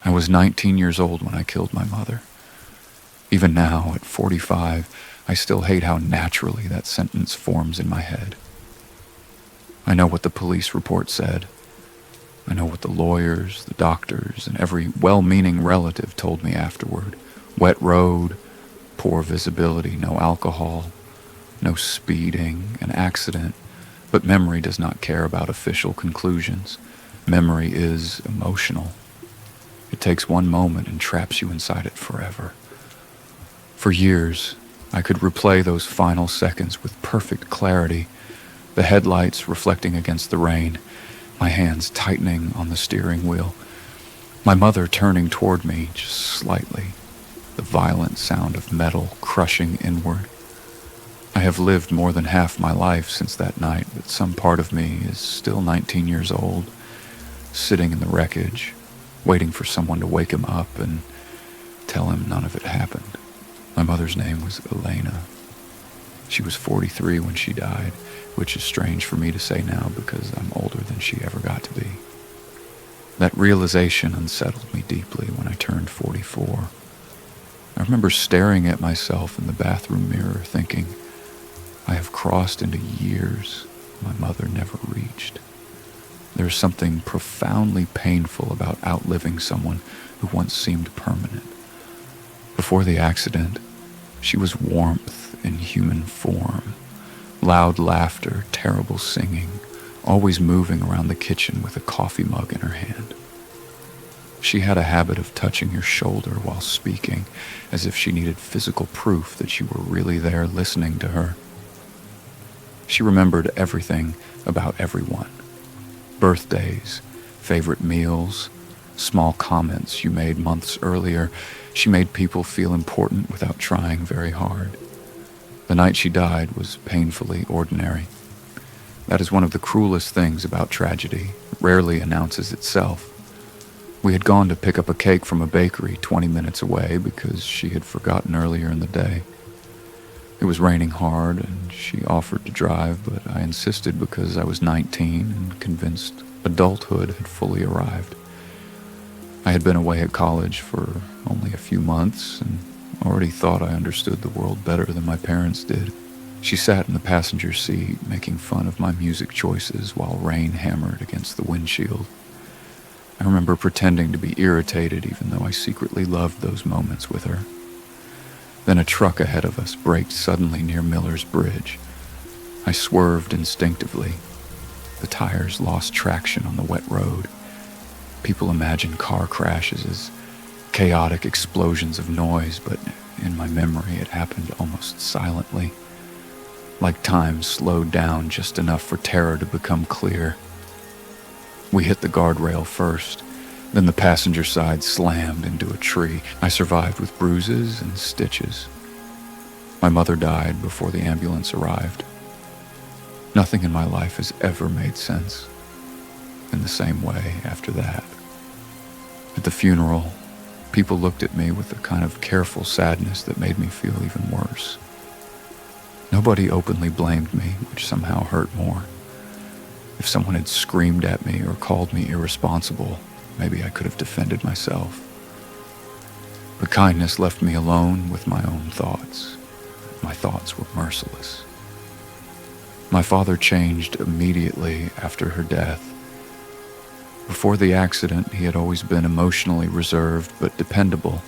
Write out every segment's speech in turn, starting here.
I was 19 years old when I killed my mother. Even now, at 45, I still hate how naturally that sentence forms in my head. I know what the police report said. I know what the lawyers, the doctors, and every well-meaning relative told me afterward. Wet road, poor visibility, no alcohol, no speeding, an accident. But memory does not care about official conclusions. Memory is emotional. It takes one moment and traps you inside it forever. For years, I could replay those final seconds with perfect clarity, the headlights reflecting against the rain, my hands tightening on the steering wheel, my mother turning toward me just slightly, the violent sound of metal crushing inward. I have lived more than half my life since that night, but some part of me is still 19 years old, sitting in the wreckage, waiting for someone to wake him up and tell him none of it happened. My mother's name was Elena. She was 43 when she died, which is strange for me to say now because I'm older than she ever got to be. That realization unsettled me deeply when I turned 44. I remember staring at myself in the bathroom mirror thinking, I have crossed into years my mother never reached. There's something profoundly painful about outliving someone who once seemed permanent. Before the accident, she was warmth in human form, loud laughter, terrible singing, always moving around the kitchen with a coffee mug in her hand. She had a habit of touching your shoulder while speaking, as if she needed physical proof that you were really there listening to her. She remembered everything about everyone. Birthdays, favorite meals, small comments you made months earlier. She made people feel important without trying very hard. The night she died was painfully ordinary. That is one of the cruelest things about tragedy. It rarely announces itself. We had gone to pick up a cake from a bakery 20 minutes away because she had forgotten earlier in the day. It was raining hard and she offered to drive, but I insisted because I was 19 and convinced adulthood had fully arrived. I had been away at college for only a few months and already thought I understood the world better than my parents did. She sat in the passenger seat, making fun of my music choices while rain hammered against the windshield. I remember pretending to be irritated even though I secretly loved those moments with her. Then a truck ahead of us braked suddenly near Miller's Bridge. I swerved instinctively. The tires lost traction on the wet road. People imagine car crashes as chaotic explosions of noise, but in my memory it happened almost silently, like time slowed down just enough for terror to become clear. We hit the guardrail first, then the passenger side slammed into a tree. I survived with bruises and stitches. My mother died before the ambulance arrived. Nothing in my life has ever made sense in the same way after that. At the funeral, people looked at me with a kind of careful sadness that made me feel even worse. Nobody openly blamed me, which somehow hurt more. If someone had screamed at me or called me irresponsible, maybe I could have defended myself. But kindness left me alone with my own thoughts. My thoughts were merciless. My father changed immediately after her death. Before the accident, he had always been emotionally reserved but dependable,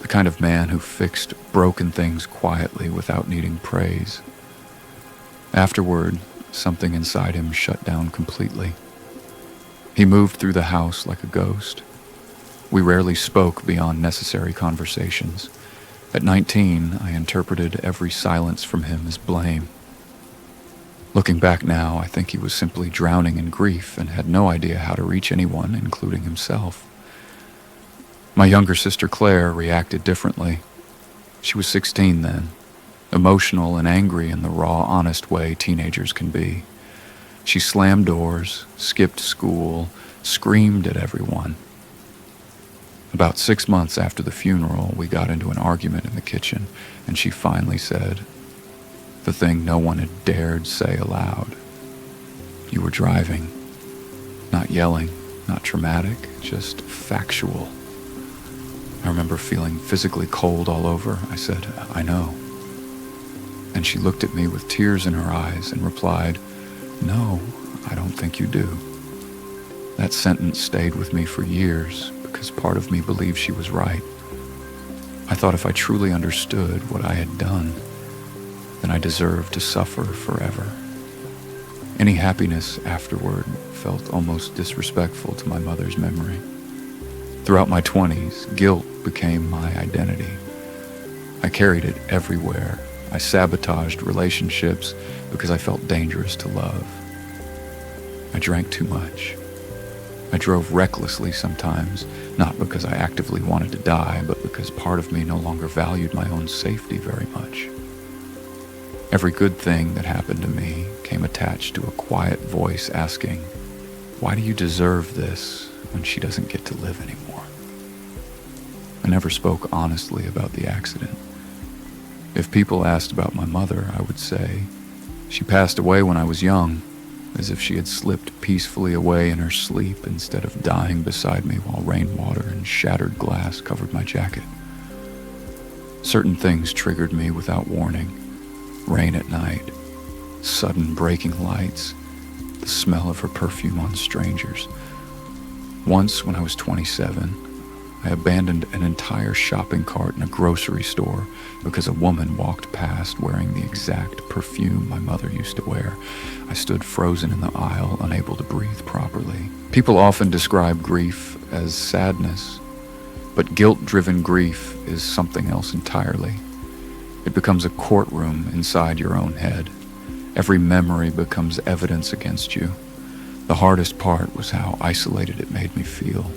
the kind of man who fixed broken things quietly without needing praise. Afterward, something inside him shut down completely. He moved through the house like a ghost. We rarely spoke beyond necessary conversations. At 19, I interpreted every silence from him as blame. Looking back now, I think he was simply drowning in grief and had no idea how to reach anyone, including himself. My younger sister Claire reacted differently. She was 16 then, emotional and angry in the raw, honest way teenagers can be. She slammed doors, skipped school, screamed at everyone. About 6 months after the funeral, we got into an argument in the kitchen, and she finally said the thing no one had dared say aloud. You were driving. Not yelling, not traumatic, just factual. I remember feeling physically cold all over. I said, "I know." And she looked at me with tears in her eyes and replied, "No, I don't think you do." That sentence stayed with me for years because part of me believed she was right. I thought if I truly understood what I had done, then I deserved to suffer forever. Any happiness afterward felt almost disrespectful to my mother's memory. Throughout my 20s, guilt became my identity. I carried it everywhere. I sabotaged relationships because I felt dangerous to love. I drank too much. I drove recklessly sometimes, not because I actively wanted to die, but because part of me no longer valued my own safety very much. Every good thing that happened to me came attached to a quiet voice asking, "Why do you deserve this when she doesn't get to live anymore?" I never spoke honestly about the accident. If people asked about my mother, I would say, "She passed away when I was young," as if she had slipped peacefully away in her sleep instead of dying beside me while rainwater and shattered glass covered my jacket. Certain things triggered me without warning. Rain at night, sudden breaking lights, the smell of her perfume on strangers. Once, when I was 27, I abandoned an entire shopping cart in a grocery store because a woman walked past wearing the exact perfume my mother used to wear. I stood frozen in the aisle, unable to breathe properly. People often describe grief as sadness, but guilt-driven grief is something else entirely. It becomes a courtroom inside your own head. Every memory becomes evidence against you. The hardest part was how isolated it made me feel.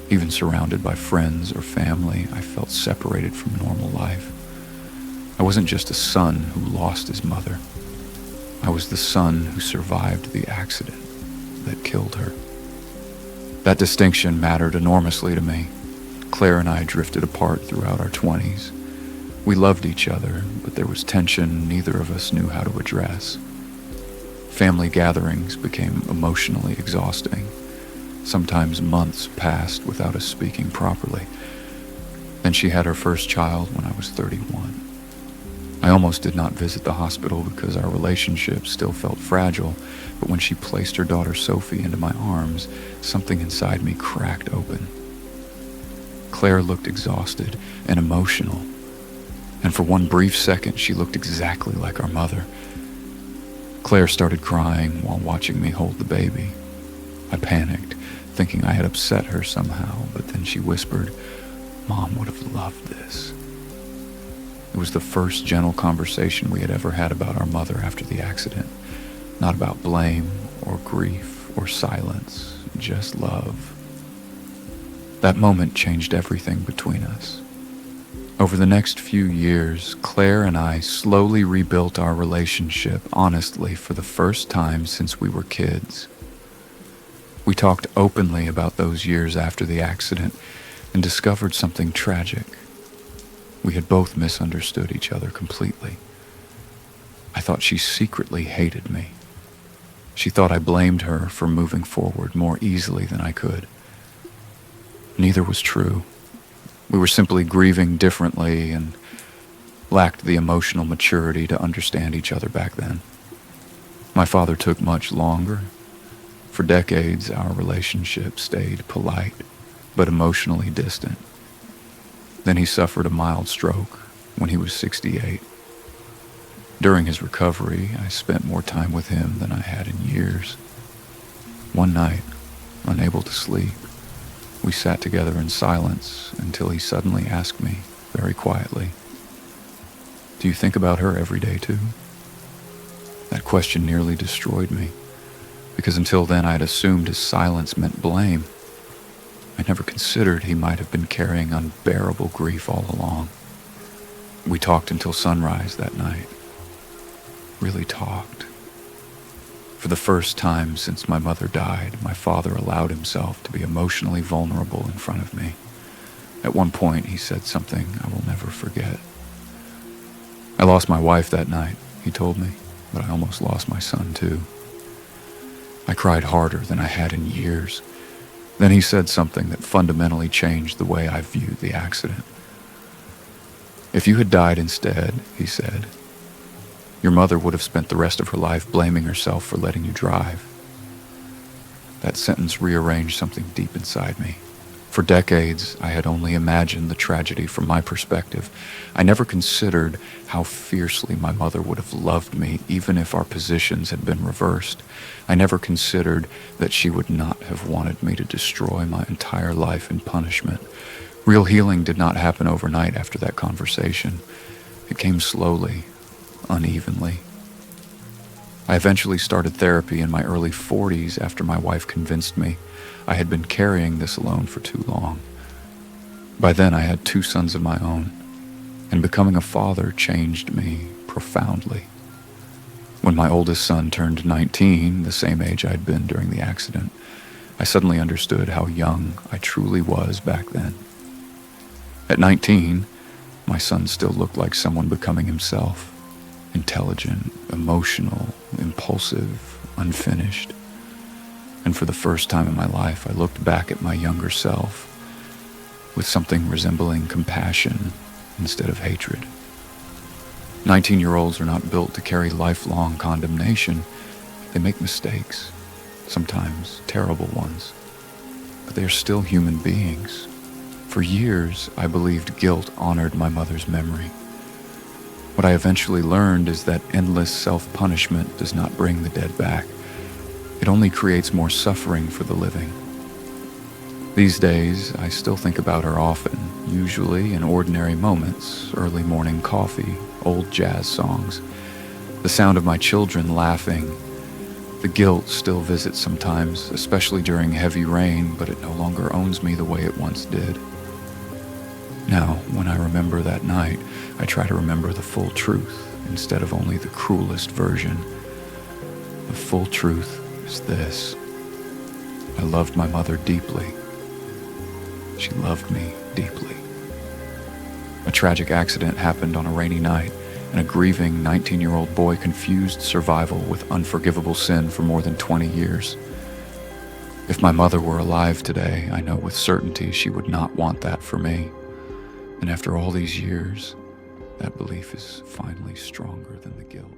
Even surrounded by friends or family, I felt separated from normal life. I wasn't just a son who lost his mother. I was the son who survived the accident that killed her. That distinction mattered enormously to me. Claire and I drifted apart throughout our 20s. We loved each other, but there was tension neither of us knew how to address. Family gatherings became emotionally exhausting. Sometimes months passed without us speaking properly. Then she had her first child when I was 31. I almost did not visit the hospital because our relationship still felt fragile, but when she placed her daughter Sophie into my arms, something inside me cracked open. Claire looked exhausted and emotional, and for one brief second she looked exactly like our mother. Claire started crying while watching me hold the baby. I panicked, thinking I had upset her somehow, but then she whispered, "Mom would have loved this." It was the first gentle conversation we had ever had about our mother after the accident. Not about blame or grief or silence, just love. That moment changed everything between us. Over the next few years, Claire and I slowly rebuilt our relationship honestly for the first time since we were kids. We talked openly about those years after the accident and discovered something tragic. We had both misunderstood each other completely. I thought she secretly hated me. She thought I blamed her for moving forward more easily than I could. Neither was true. We were simply grieving differently and lacked the emotional maturity to understand each other back then. My father took much longer. For decades, our relationship stayed polite, but emotionally distant. Then he suffered a mild stroke when he was 68. During his recovery, I spent more time with him than I had in years. One night, unable to sleep, we sat together in silence until he suddenly asked me, very quietly, "Do you think about her every day too?" That question nearly destroyed me, because until then I had assumed his silence meant blame. I never considered he might have been carrying unbearable grief all along. We talked until sunrise that night. Really talked. For the first time since my mother died, my father allowed himself to be emotionally vulnerable in front of me. At one point, he said something I will never forget. "I lost my wife that night," he told me, "but I almost lost my son too." I cried harder than I had in years. Then he said something that fundamentally changed the way I viewed the accident. "If you had died instead," he said, "your mother would have spent the rest of her life blaming herself for letting you drive." That sentence rearranged something deep inside me. For decades, I had only imagined the tragedy from my perspective. I never considered how fiercely my mother would have loved me, even if our positions had been reversed. I never considered that she would not have wanted me to destroy my entire life in punishment. Real healing did not happen overnight after that conversation. It came slowly, unevenly. I eventually started therapy in my early 40s after my wife convinced me I had been carrying this alone for too long. By then, I had 2 sons of my own, and becoming a father changed me profoundly. When my oldest son turned 19, the same age I'd been during the accident, I suddenly understood how young I truly was back then. At 19, my son still looked like someone becoming himself. Intelligent, emotional, impulsive, unfinished. And for the first time in my life, I looked back at my younger self with something resembling compassion instead of hatred. 19-year-olds are not built to carry lifelong condemnation. They make mistakes, sometimes terrible ones, but they are still human beings. For years, I believed guilt honored my mother's memory. What I eventually learned is that endless self-punishment does not bring the dead back. It only creates more suffering for the living. These days, I still think about her often, usually in ordinary moments, early morning coffee, old jazz songs, the sound of my children laughing. The guilt still visits sometimes, especially during heavy rain, but it no longer owns me the way it once did. Now, when I remember that night, I try to remember the full truth instead of only the cruelest version. The full truth is this: I loved my mother deeply. She loved me deeply. A tragic accident happened on a rainy night, and a grieving 19-year-old boy confused survival with unforgivable sin for more than 20 years. If my mother were alive today, I know with certainty she would not want that for me. And after all these years, that belief is finally stronger than the guilt.